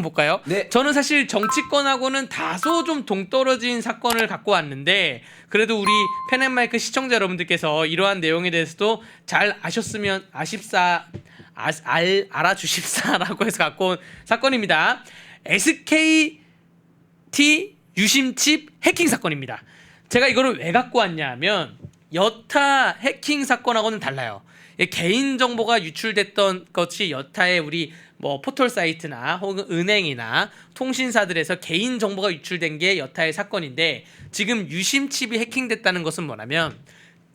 볼까요? 네. 저는 사실 정치권하고는 다소 좀 동떨어진 사건을 갖고 왔는데 그래도 우리 펜앤마이크 시청자 여러분들께서 이러한 내용에 대해서도 잘 알아주십사라고 해서 갖고 온 사건입니다. SKT 유심칩 해킹 사건입니다. 제가 이거를 왜 갖고 왔냐 하면 여타 해킹 사건하고는 달라요. 개인 정보가 유출됐던 것이 여타의 우리 뭐 포털 사이트나 혹은 은행이나 통신사들에서 개인 정보가 유출된 게 여타의 사건인데 지금 유심칩이 해킹됐다는 것은 뭐냐면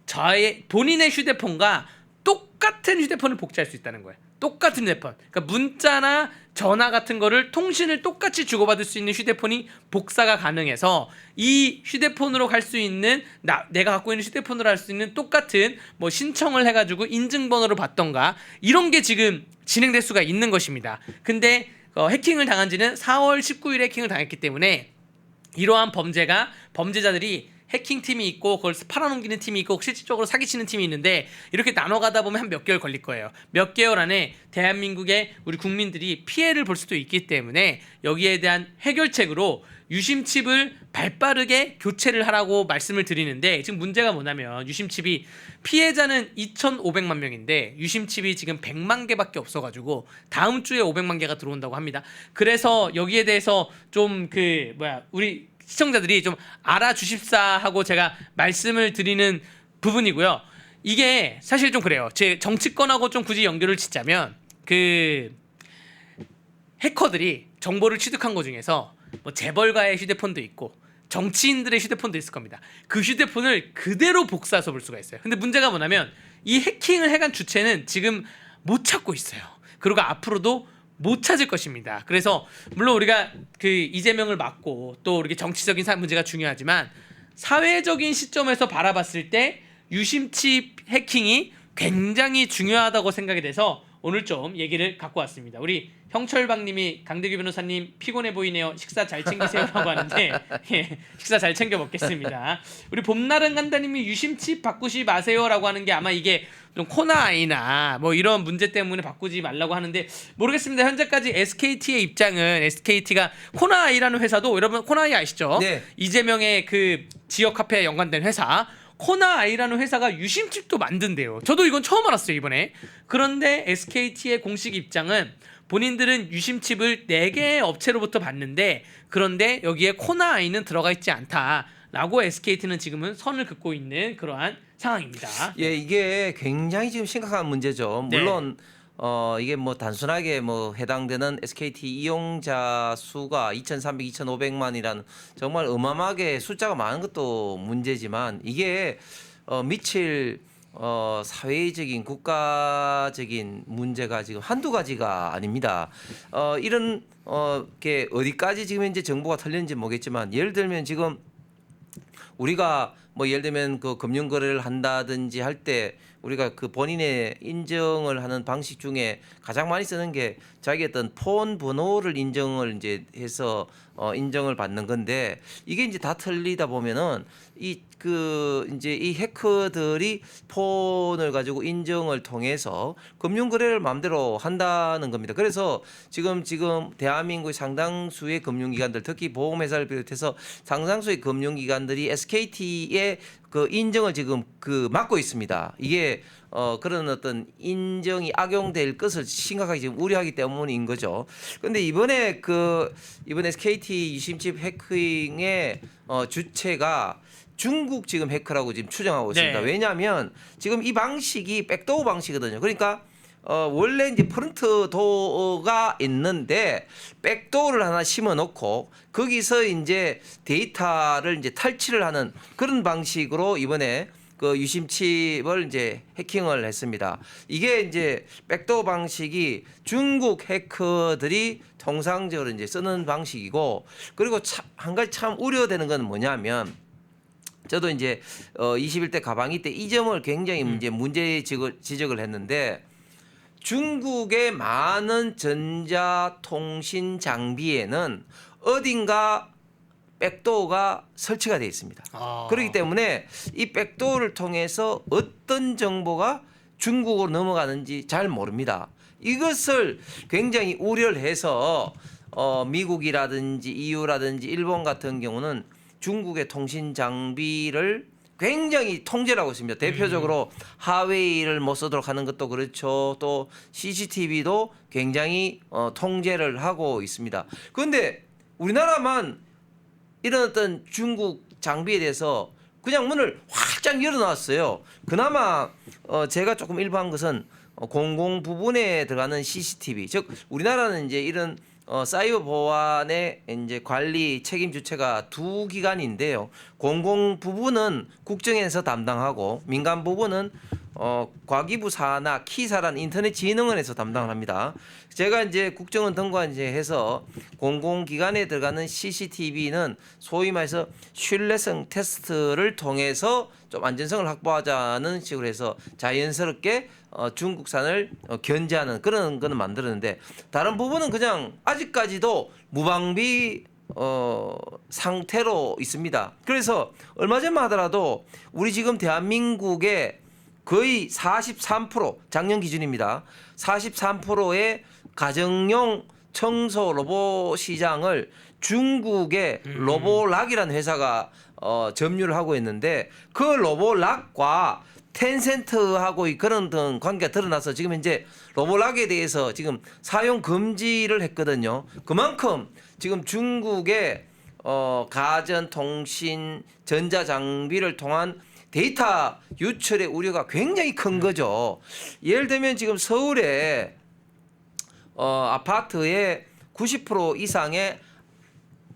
저의 본인의 휴대폰과 똑같은 휴대폰을 복제할 수 있다는 거예요. 똑같은 휴대폰. 그러니까 문자나 전화 같은 거를 통신을 똑같이 주고받을 수 있는 휴대폰이 복사가 가능해서 이 휴대폰으로 할 수 있는 내가 갖고 있는 휴대폰으로 할 수 있는 똑같은 뭐 신청을 해가지고 인증번호를 받던가 이런 게 지금 진행될 수가 있는 것입니다. 근데 해킹을 당한 지는 4월 19일에 해킹을 당했기 때문에 이러한 범죄자들이 해킹팀이 있고 그걸 팔아넘기는 팀이 있고 실질적으로 사기치는 팀이 있는데 이렇게 나눠가다 보면 한 몇 개월 걸릴 거예요. 몇 개월 안에 대한민국의 우리 국민들이 피해를 볼 수도 있기 때문에 여기에 대한 해결책으로 유심칩을 발빠르게 교체를 하라고 말씀을 드리는데 지금 문제가 뭐냐면 유심칩이 피해자는 2,500만 명인데 유심칩이 지금 100만 개밖에 없어가지고 다음 주에 500만 개가 들어온다고 합니다. 그래서 여기에 대해서 좀 우리 시청자들이 좀 알아주십사 하고 제가 말씀을 드리는 부분이고요. 이게 사실 좀 그래요. 제 정치권하고 좀 굳이 연결을 짓자면 해커들이 정보를 취득한 것 중에서 뭐 재벌가의 휴대폰도 있고 정치인들의 휴대폰도 있을 겁니다. 그 휴대폰을 그대로 복사해서 볼 수가 있어요. 근데 문제가 뭐냐면 이 해킹을 해간 주체는 지금 못 찾고 있어요. 그리고 앞으로도 못 찾을 것입니다. 그래서 물론 우리가 이재명을 막고 또 이렇게 정치적인 문제가 중요하지만 사회적인 시점에서 바라봤을 때 유심칩 해킹이 굉장히 중요하다고 생각이 돼서 오늘 좀 얘기를 갖고 왔습니다. 우리 형철방님이 강대규 변호사님 피곤해 보이네요. 식사 잘 챙기세요라고 하는데 식사 잘 챙겨 먹겠습니다. 우리 봄날은 간다님이 유심칩 바꾸지 마세요라고 하는 게 아마 이게 좀 코나 아이나 뭐 이런 문제 때문에 바꾸지 말라고 하는데 모르겠습니다. 현재까지 SKT의 입장은 SKT가 코나 아이라는 회사도 여러분 코나 아이 아시죠? 네. 이재명의 그 지역 카페에 연관된 회사. 코나 아이라는 회사가 유심칩도 만든대요. 저도 이건 처음 알았어요 이번에. 그런데 SKT의 공식 입장은 본인들은 유심칩을 4개의 업체로부터 받는데 그런데 여기에 코나 아이는 들어가 있지 않다라고 SKT는 지금은 선을 긋고 있는 그러한 상황입니다. 예, 이게 굉장히 지금 심각한 문제죠. 물론 이게 뭐 단순하게 뭐 해당되는 SKT 이용자 수가 2,300, 2,500만이라는 정말 어마어마하게 숫자가 많은 것도 문제지만 이게 미칠 사회적인 국가적인 문제가 지금 한두 가지가 아닙니다. 이런 게 어디까지 지금 현재 정보가 털렸는지 모르겠지만 예를 들면 지금 우리가 뭐 예를 들면 그 금융 거래를 한다든지 할 때 우리가 그 본인의 인정을 하는 방식 중에 가장 많이 쓰는 게 자기 어떤 폰 번호를 인정을 이제 해서 인정을 받는 건데 이게 이제 다 틀리다 보면은 이제 이 해커들이 폰을 가지고 인정을 통해서 금융 거래를 마음대로 한다는 겁니다. 그래서 지금 대한민국의 상당수의 금융기관들 특히 보험회사를 비롯해서 상당수의 금융기관들이 SKT의 그 인정을 지금 막고 있습니다. 이게 그런 어떤 인정이 악용될 것을 심각하게 지금 우려하기 때문인 거죠. 그런데 이번에 SKT 유심칩 해킹의 주체가 중국 지금 해커라고 지금 추정하고 있습니다. 네. 왜냐하면 지금 이 방식이 백도어 방식이거든요. 그러니까 원래 이제 프론트 도어가 있는데 백도어를 하나 심어 놓고 거기서 이제 데이터를 이제 탈취를 하는 그런 방식으로 이번에 그 유심칩을 이제 해킹을 했습니다. 이게 이제 백도어 방식이 중국 해커들이 통상적으로 이제 쓰는 방식이고 그리고 한 가지 참 우려되는 건 뭐냐면 저도 이제 21대 가방이 때 이 점을 굉장히 문제 지적을 했는데 중국의 많은 전자통신 장비에는 어딘가 백도어가 설치가 되어 있습니다. 그렇기 때문에 이 백도어를 통해서 어떤 정보가 중국으로 넘어가는지 잘 모릅니다. 이것을 굉장히 우려를 해서 미국이라든지 EU라든지 일본 같은 경우는 중국의 통신 장비를 굉장히 통제를 하고 있습니다. 대표적으로 하웨이를 못 쓰도록 하는 것도 그렇죠. 또 CCTV도 굉장히 통제를 하고 있습니다. 그런데 우리나라만 이런 어떤 중국 장비에 대해서 그냥 문을 활짝 열어놨어요. 그나마 제가 조금 일부한 것은 공공 부분에 들어가는 CCTV, 즉 우리나라는 이제 이런 사이버 보안의 이제 관리 책임 주체가 두 기관인데요. 공공 부분은 국정에서 담당하고 민간 부분은 과기부 산하 키사란 인터넷진흥원에서 담당을 합니다. 제가 이제 국정원 등과 이제 해서 공공기관에 들어가는 CCTV는 소위 말해서 신뢰성 테스트를 통해서 좀 안전성을 확보하자는 식으로 해서 자연스럽게 중국산을 견제하는 그런 거는 만들었는데 다른 부분은 그냥 아직까지도 무방비 상태로 있습니다. 그래서 얼마 전만 하더라도 우리 지금 대한민국의 거의 43% 작년 기준입니다. 43%의 가정용 청소 로봇 시장을 중국의 로보락이라는 회사가 점유를 하고 있는데 그 로보락과 텐센트하고 그런 등 관계가 드러나서 지금 이제 로보락에 대해서 지금 사용 금지를 했거든요. 그만큼 지금 중국의 가전, 통신, 전자 장비를 통한 데이터 유출의 우려가 굉장히 큰 거죠. 예를 들면 지금 서울에 아파트의 90% 이상의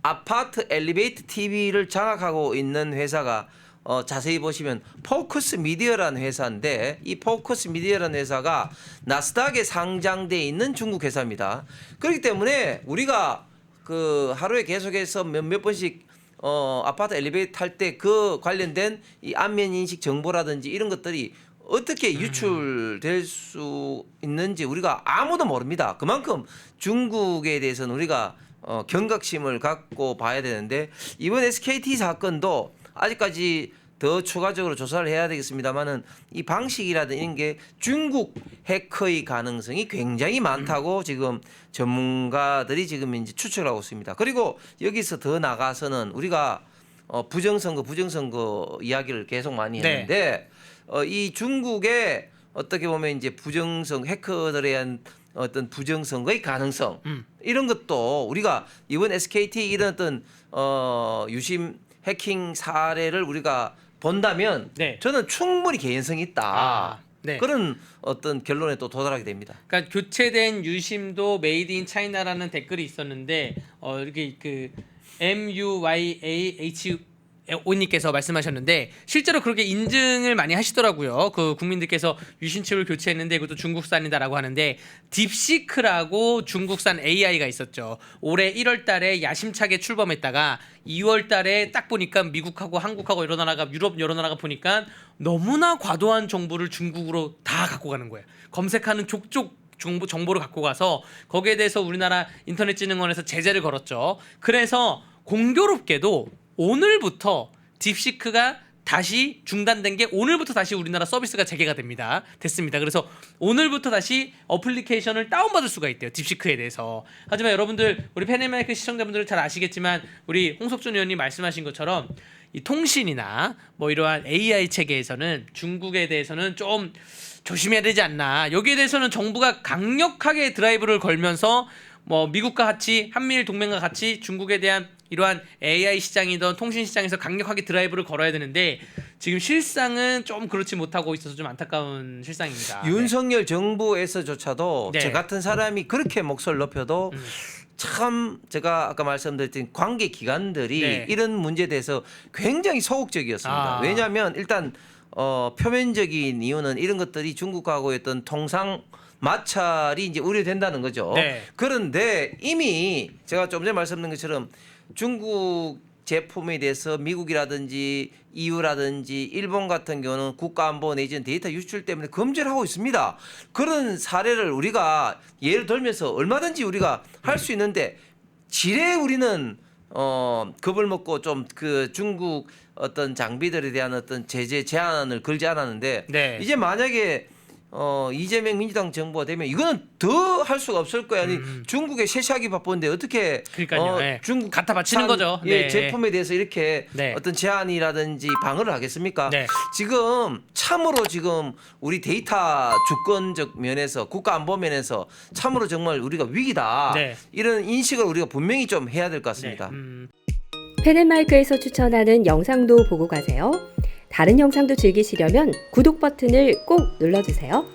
아파트 엘리베이터 TV를 장악하고 있는 회사가 자세히 보시면 포커스 미디어라는 회사인데 이 포커스 미디어라는 회사가 나스닥에 상장돼 있는 중국 회사입니다. 그렇기 때문에 우리가 그 하루에 계속해서 몇 번씩 아파트 엘리베이터 탈 때 그 관련된 이 안면 인식 정보라든지 이런 것들이 어떻게 유출될 수 있는지 우리가 아무도 모릅니다. 그만큼 중국에 대해서는 우리가 경각심을 갖고 봐야 되는데 이번 SKT 사건도 아직까지 더 추가적으로 조사를 해야 되겠습니다만은 이 방식이라든 이런 게 중국 해커의 가능성이 굉장히 많다고 지금 전문가들이 지금 이제 추측하고 있습니다. 그리고 여기서 더 나가서는 우리가 부정선거 이야기를 계속 많이 했는데 이 중국의 어떻게 보면 이제 해커들에 대한 어떤 부정선거의 가능성 이런 것도 우리가 이번 SKT 이런 어떤 유심 해킹 사례를 우리가 본다면 저는 충분히 개연성이 있다. 그런 어떤 결론에 또 도달하게 됩니다. 그러니까 교체된 유심도 메이드 인 차이나라는 댓글이 있었는데 이렇게 그 MUYAH 오님께서 말씀하셨는데 실제로 그렇게 인증을 많이 하시더라고요. 그 국민들께서 유심칩을 교체했는데 그것도 중국산이다라고 하는데 딥시크라고 중국산 AI가 있었죠. 올해 1월달에 야심차게 출범했다가 2월달에 딱 보니까 미국하고 한국하고 여러 나라가 유럽 여러 나라가 보니까 너무나 과도한 정보를 중국으로 다 갖고 가는 거예요. 검색하는 족족 정보를 갖고 가서 거기에 대해서 우리나라 인터넷진흥원에서 제재를 걸었죠. 그래서 공교롭게도 오늘부터 딥시크가 다시 중단된 게 오늘부터 다시 우리나라 서비스가 재개가 됐습니다. 그래서 오늘부터 다시 어플리케이션을 다운받을 수가 있대요. 딥시크에 대해서. 하지만 여러분들 우리 팬앤마이크 시청자분들은 잘 아시겠지만 우리 홍석준 의원님 말씀하신 것처럼 이 통신이나 뭐 이러한 AI 체계에서는 중국에 대해서는 좀 조심해야 되지 않나. 여기에 대해서는 정부가 강력하게 드라이브를 걸면서 뭐 미국과 같이 한미일 동맹과 같이 중국에 대한 이러한 AI 시장이든 통신 시장에서 강력하게 드라이브를 걸어야 되는데 지금 실상은 좀 그렇지 못하고 있어서 좀 안타까운 실상입니다. 윤석열 정부에서조차도 저 같은 사람이 그렇게 목소리를 높여도 참 제가 아까 말씀드렸던 관계 기관들이 이런 문제에 대해서 굉장히 소극적이었습니다. 왜냐하면 일단 표면적인 이유는 이런 것들이 중국하고의 어떤 통상 마찰이 이제 우려된다는 거죠. 그런데 이미 제가 좀 전에 말씀드린 것처럼 중국 제품에 대해서 미국이라든지 EU라든지 일본 같은 경우는 국가안보 내지는 데이터 유출 때문에 금지를 하고 있습니다. 그런 사례를 우리가 예를 들면서 얼마든지 우리가 할 수 있는데 지레 우리는 겁을 먹고 좀 그 중국 어떤 장비들에 대한 어떤 제재 제한을 걸지 않았는데 이제 만약에 이재명 민주당 정부가 되면 이거는 더 할 수가 없을 거야. 아니 중국에 세시하기 바쁜데 어떻게 그러니까요. 예. 중국 갖다 바치는 산, 거죠. 예, 네. 제품에 대해서 이렇게 네. 어떤 제한이라든지 방어를 하겠습니까? 네. 지금 참으로 지금 우리 데이터 주권적 면에서 국가 안보 면에서 참으로 정말 우리가 위기다. 네. 이런 인식을 우리가 분명히 좀 해야 될 것 같습니다. 펜앤마이크에서 추천하는 영상도 보고 가세요. 다른 영상도 즐기시려면 구독 버튼을 꼭 눌러주세요.